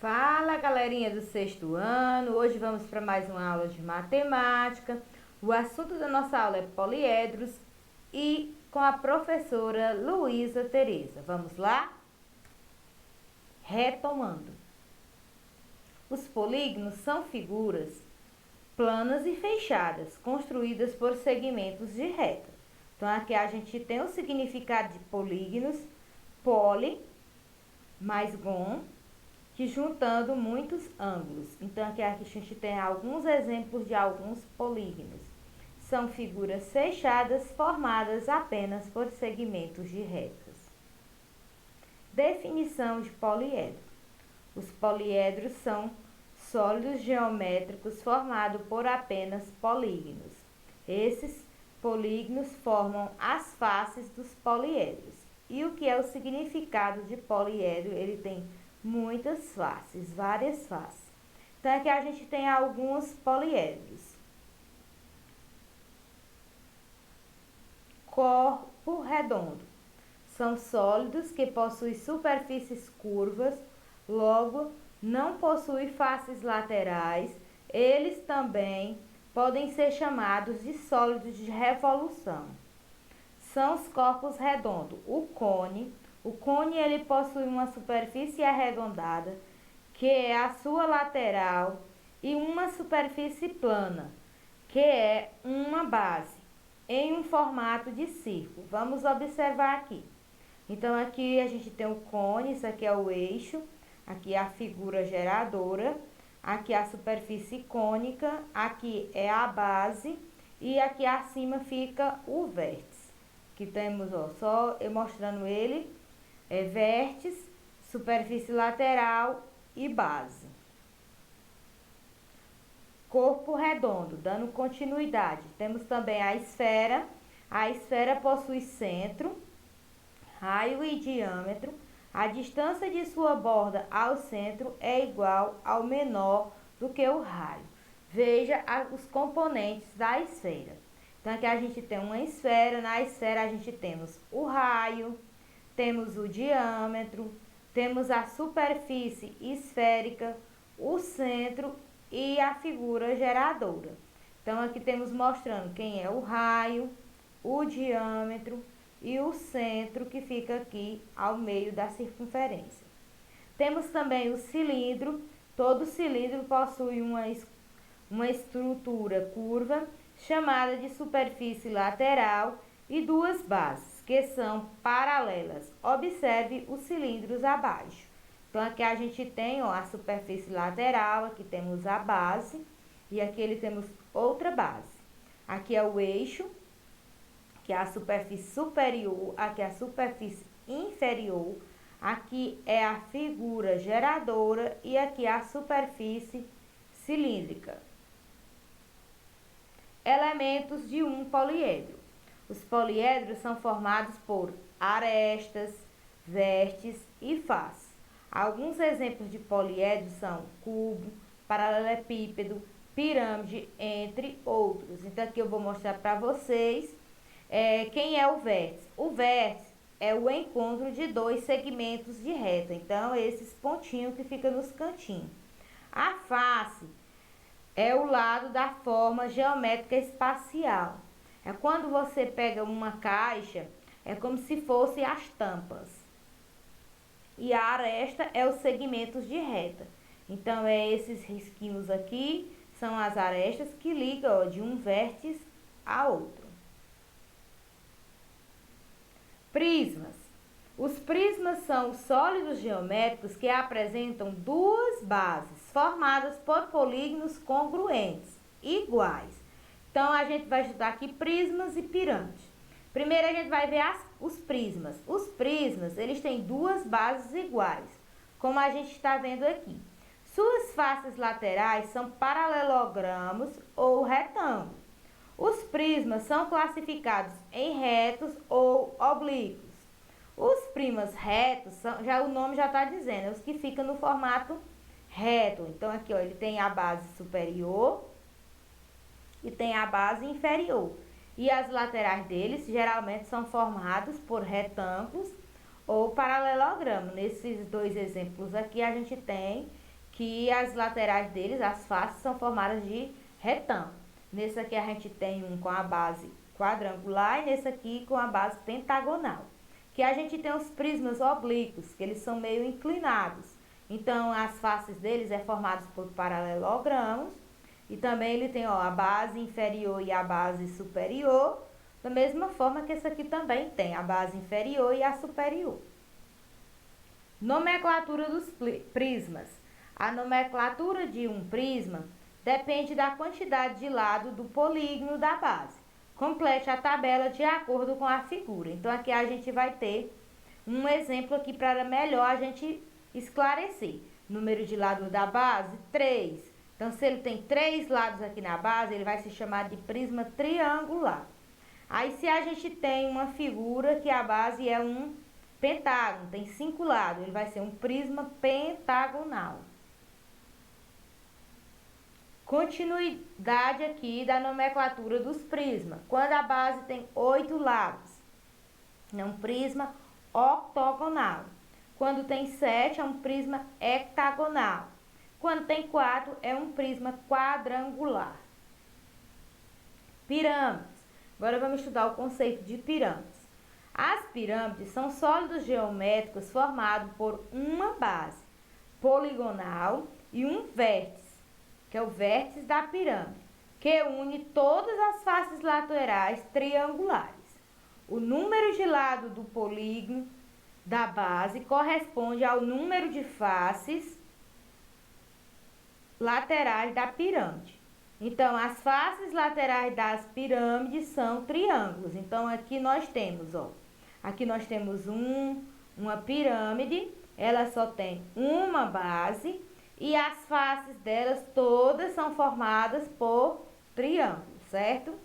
Fala, galerinha do sexto ano! Hoje vamos para mais uma aula de matemática. O assunto da nossa aula é poliedros e com a professora Luísa Tereza. Vamos lá? Retomando. Os polígonos são figuras planas e fechadas, construídas por segmentos de reta. Então, aqui a gente tem o significado de polígonos, poli mais gon, que juntando muitos ângulos. Então, aqui a gente tem alguns exemplos de alguns polígonos. São figuras fechadas formadas apenas por segmentos de retas. Definição de poliedro. Os poliedros são sólidos geométricos formados por apenas polígonos. Esses polígonos formam as faces dos poliedros. E o que é o significado de poliedro? Ele tem muitas faces, várias faces. Então, aqui a gente tem alguns poliedros. Corpo redondo. São sólidos que possuem superfícies curvas, logo não possuem faces laterais. Eles também podem ser chamados de sólidos de revolução. São os corpos redondos. O cone ele possui uma superfície arredondada, que é a sua lateral, e uma superfície plana, que é uma base, em um formato de círculo. Vamos observar aqui. Então, aqui a gente tem o cone, isso aqui é o eixo, aqui é a figura geradora, aqui é a superfície cônica, aqui é a base, e aqui acima fica o vértice. Aqui temos, ó, só eu mostrando ele, vértice, superfície lateral e base. Corpo redondo, dando continuidade. Temos também a esfera. A esfera possui centro, raio e diâmetro. A distância de sua borda ao centro é igual ao menor do que o raio. Veja os componentes da esfera. Então, aqui a gente tem uma esfera. Na esfera a gente temos o raio, temos o diâmetro, temos a superfície esférica, o centro e a figura geradora. Então, aqui temos mostrando quem é o raio, o diâmetro e o centro, que fica aqui ao meio da circunferência. Temos também o cilindro. Todo cilindro possui uma estrutura curva, chamada de superfície lateral, e duas bases, que são paralelas. Observe os cilindros abaixo. Então, aqui a gente tem, ó, a superfície lateral, aqui temos a base, e aqui temos outra base. Aqui é o eixo, que é a superfície superior, aqui é a superfície inferior, aqui é a figura geradora e aqui é a superfície cilíndrica. Elementos de um poliedro. Os poliedros são formados por arestas, vértices e face. Alguns exemplos de poliedros são cubo, paralelepípedo, pirâmide, entre outros. Então, aqui eu vou mostrar para vocês quem é o vértice. O vértice é o encontro de dois segmentos de reta. Então, esses pontinhos que ficam nos cantinhos. A face é o lado da forma geométrica espacial. É quando você pega uma caixa, é como se fossem as tampas. E a aresta é os segmentos de reta. Então, esses risquinhos aqui são as arestas que ligam, ó, de um vértice a outro. Prismas. Os prismas são sólidos geométricos que apresentam duas bases formadas por polígonos congruentes, iguais. Então, a gente vai estudar aqui prismas e pirâmide. Primeiro, a gente vai ver os prismas. Os prismas, eles têm duas bases iguais, como a gente está vendo aqui. Suas faces laterais são paralelogramos ou retângulos. Os prismas são classificados em retos ou oblíquos. Os prismas retos, o nome já está dizendo, os que ficam no formato reto. Então, aqui, ó, ele tem a base superior e tem a base inferior. E as laterais deles, geralmente, são formados por retângulos ou paralelogramo. Nesses dois exemplos aqui, a gente tem que as laterais deles, as faces, são formadas de retângulo. Nesse aqui a gente tem um com a base quadrangular e nesse aqui com a base pentagonal. Que a gente tem os prismas oblíquos, que eles são meio inclinados. Então, as faces deles é formadas por paralelogramos. E também ele tem, ó, a base inferior e a base superior. Da mesma forma que esse aqui também tem a base inferior e a superior. Nomenclatura dos prismas. A nomenclatura de um prisma depende da quantidade de lado do polígono da base. Complete a tabela de acordo com a figura. Então, aqui a gente vai ter um exemplo aqui para melhor a gente esclarecer. Número de lado da base, 3. Então, se ele tem 3 lados aqui na base, ele vai se chamar de prisma triangular. Aí, se a gente tem uma figura que a base é um pentágono, tem 5 lados, ele vai ser um prisma pentagonal. Continuidade aqui da nomenclatura dos prismas. Quando a base tem 8 lados, é um prisma octogonal. Quando tem 7, é um prisma heptagonal. Quando tem 4, é um prisma quadrangular. Pirâmides. Agora vamos estudar o conceito de pirâmides. As pirâmides são sólidos geométricos formados por uma base poligonal e um vértice, que é o vértice da pirâmide, que une todas as faces laterais triangulares. O número de lados do polígono da base corresponde ao número de faces laterais da pirâmide. Então, as faces laterais das pirâmides são triângulos. Então, aqui nós temos, ó, aqui nós temos uma pirâmide, ela só tem uma base e as faces delas todas são formadas por triângulos, certo?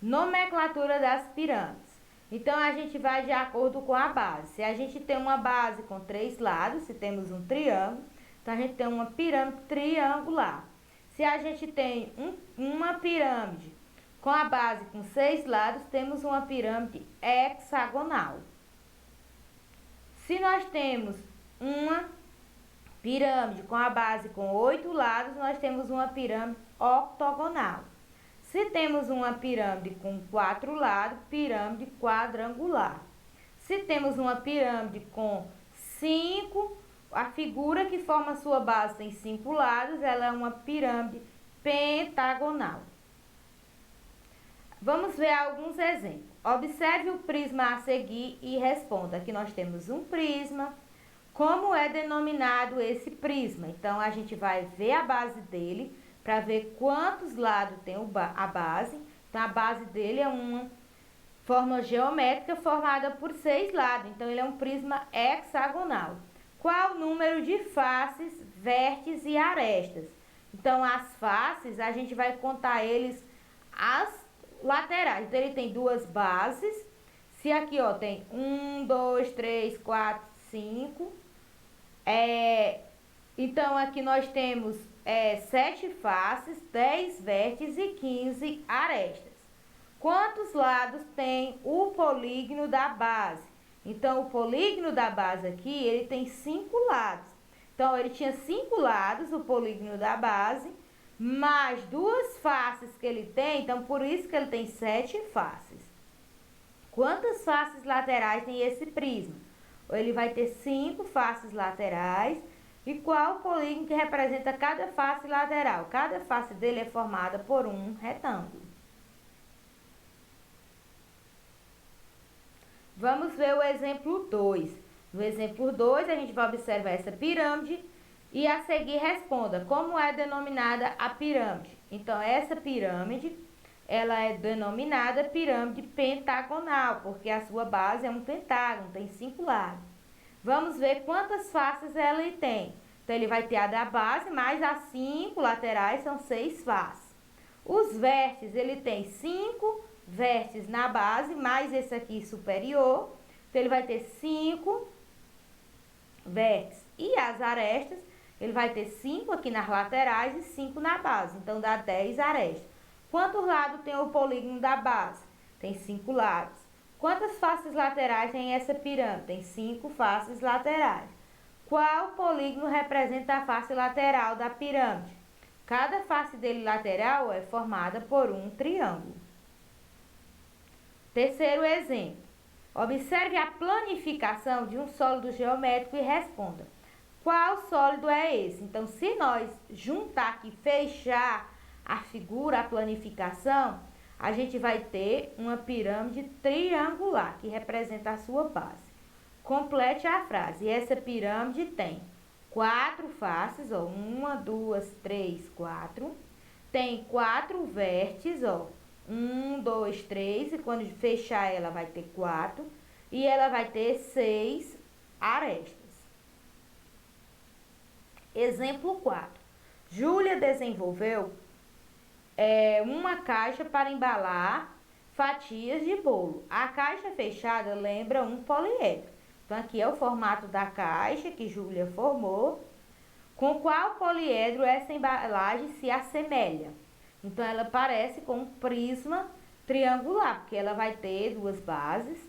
Nomenclatura das pirâmides. Então, a gente vai de acordo com a base. Se a gente tem uma base com 3 lados, se temos um triângulo, então a gente tem uma pirâmide triangular. Se a gente tem uma pirâmide com a base com 6 lados, temos uma pirâmide hexagonal. Se nós temos uma pirâmide com a base com 8 lados, nós temos uma pirâmide octogonal. Se temos uma pirâmide com 4 lados, pirâmide quadrangular. Se temos uma pirâmide com 5, a figura que forma sua base tem 5 lados, ela é uma pirâmide pentagonal. Vamos ver alguns exemplos. Observe o prisma a seguir e responda. Aqui nós temos um prisma. Como é denominado esse prisma? Então, a gente vai ver a base dele para ver quantos lados tem a base. Então, a base dele é uma forma geométrica formada por 6 lados. Então, ele é um prisma hexagonal. Qual o número de faces, vértices e arestas? Então, as faces, a gente vai contar eles as laterais. Então, ele tem 2 bases. Se aqui, ó, tem 1, 2, 3, 4, 5. Então, aqui nós temos 7 faces, 10 vértices e 15 arestas. Quantos lados tem o polígono da base? Então, o polígono da base aqui, ele tem 5 lados. Então, ele tinha 5 lados, o polígono da base, mais 2 faces que ele tem, então, por isso que ele tem 7 faces. Quantas faces laterais tem esse prisma? Ele vai ter 5 faces laterais. E qual o polígono que representa cada face lateral? Cada face dele é formada por um retângulo. Vamos ver o exemplo 2. No exemplo 2, a gente vai observar essa pirâmide e a seguir responda como é denominada a pirâmide. Então, essa pirâmide, ela é denominada pirâmide pentagonal, porque a sua base é um pentágono, tem 5 lados. Vamos ver quantas faces ela tem. Então, ele vai ter a da base, mais as 5 laterais, são 6 faces. Os vértices, ele tem 5 vértices na base, mais esse aqui superior. Então, ele vai ter 5 vértices. E as arestas, ele vai ter 5 aqui nas laterais e 5 na base. Então, dá 10 arestas. Quantos lados tem o polígono da base? Tem 5 lados. Quantas faces laterais tem essa pirâmide? Tem 5 faces laterais. Qual polígono representa a face lateral da pirâmide? Cada face dele lateral é formada por um triângulo. Terceiro exemplo. Observe a planificação de um sólido geométrico e responda. Qual sólido é esse? Então, se nós juntar aqui, fechar a figura, a planificação, a gente vai ter uma pirâmide triangular, que representa a sua base. Complete a frase. Essa pirâmide tem 4 faces, ó, 1, 2, 3, 4. Tem 4 vértices, ó, 1, 2, 3, e quando fechar ela vai ter 4. E ela vai ter 6 arestas. Exemplo 4. Júlia desenvolveu uma caixa para embalar fatias de bolo. A caixa fechada lembra um poliedro. Então, aqui é o formato da caixa que Júlia formou. Com qual poliedro essa embalagem se assemelha? Então, ela parece com um prisma triangular, porque ela vai ter 2 bases.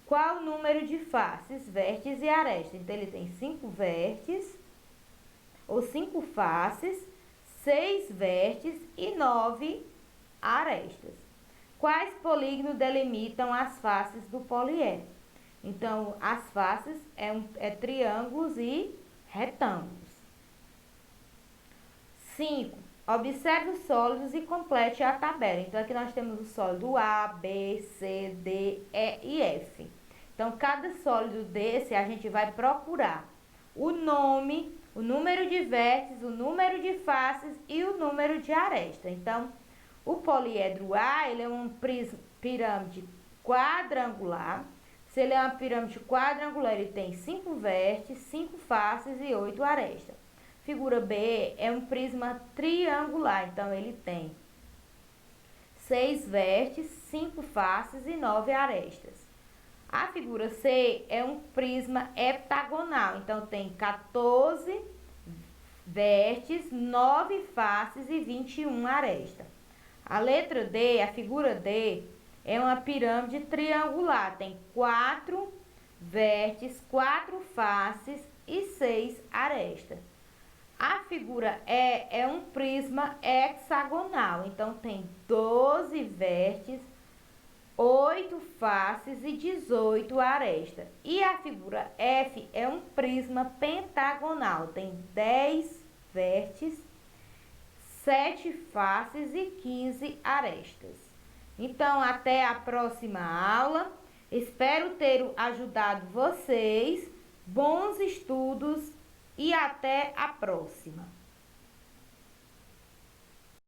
Qual o número de faces, vértices e arestas? Então, ele tem 5 vértices, ou 5 faces, 6 vértices e 9 arestas. Quais polígonos delimitam as faces do poliedro? Então, as faces é triângulos e retângulos. 5. Observe os sólidos e complete a tabela. Então, aqui nós temos o sólido A, B, C, D, E e F. Então, cada sólido desse a gente vai procurar o nome, o número de vértices, o número de faces e o número de aresta. Então, o poliedro A, ele é uma pirâmide quadrangular. Se ele é uma pirâmide quadrangular, ele tem 5 vértices, 5 faces e 8 arestas. Figura B é um prisma triangular, então ele tem 6 vértices, 5 faces e 9 arestas. A figura C é um prisma heptagonal, então tem 14 vértices, 9 faces e 21 arestas. A letra D, a figura D, é uma pirâmide triangular, tem 4 vértices, 4 faces e 6 arestas. A figura E é um prisma hexagonal, então tem 12 vértices, 8 faces e 18 arestas. E a figura F é um prisma pentagonal, tem 10 vértices, 7 faces e 15 arestas. Então, até a próxima aula. Espero ter ajudado vocês. Bons estudos e até a próxima.